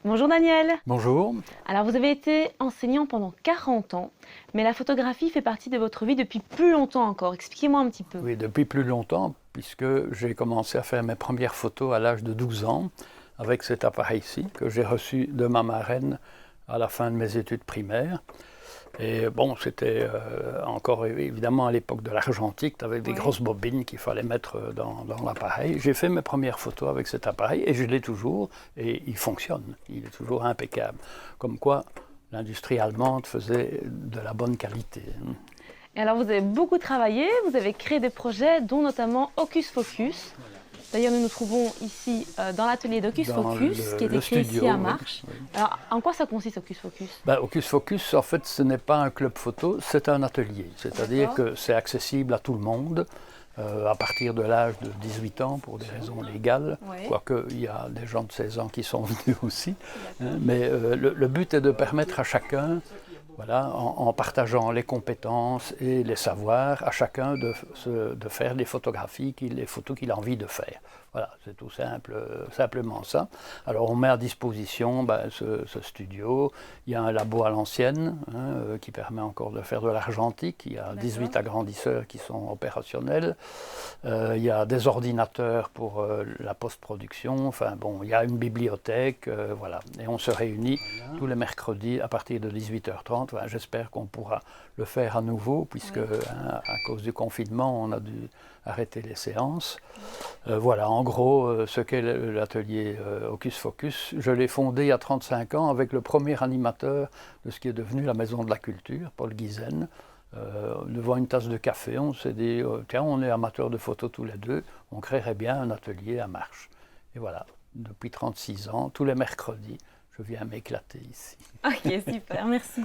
Bonjour Daniel. Bonjour. Alors vous avez été enseignant pendant 40 ans, mais la photographie fait partie de votre vie depuis plus longtemps encore. Expliquez-moi un petit peu. Oui, depuis plus longtemps, puisque j'ai commencé à faire mes premières photos à l'âge de 12 ans avec cet appareil-ci que j'ai reçu de ma marraine à la fin de mes études primaires. Et bon, c'était encore évidemment à l'époque de l'argentique, avec des grosses bobines qu'il fallait mettre dans l'appareil. J'ai fait mes premières photos avec cet appareil et je l'ai toujours, et il fonctionne, il est toujours impeccable. Comme quoi, l'industrie allemande faisait de la bonne qualité. Et alors vous avez beaucoup travaillé, vous avez créé des projets, dont notamment Hocus Focus. D'ailleurs, nous nous trouvons ici dans l'atelier d'Hocus Focus, qui est créé ici à Marches. Oui. Alors, en quoi ça consiste Hocus Focus? Hocus Focus, en fait, ce n'est pas un club photo, c'est un atelier. C'est-à-dire que c'est accessible à tout le monde, à partir de l'âge de 18 ans, pour des raisons légales, quoique il y a des gens de 16 ans qui sont venus aussi. Mais le but est de permettre à chacun, voilà, en partageant les compétences et les savoirs, à chacun de faire les photographies, les photos qu'il a envie de faire. Voilà, c'est tout simple, simplement ça. Alors on met à disposition ce studio. Il y a un labo à l'ancienne qui permet encore de faire de l'argentique. Il y a 18 agrandisseurs qui sont opérationnels. Il y a des ordinateurs pour la post-production. Enfin bon, il y a une bibliothèque, voilà. Et on se réunit tous les mercredis à partir de 18h30. Enfin, j'espère qu'on pourra le faire à nouveau, puisque à cause du confinement, on a dû arrêter les séances. Voilà, en gros, ce qu'est l'atelier Hocus Focus. Je l'ai fondé il y a 35 ans avec le premier animateur de ce qui est devenu la Maison de la Culture, Paul Guizen. Devant une tasse de café, on s'est dit, tiens, on est amateurs de photos tous les deux, on créerait bien un atelier à Marches. Et voilà, depuis 36 ans, tous les mercredis, je viens m'éclater ici. Ok, super, merci.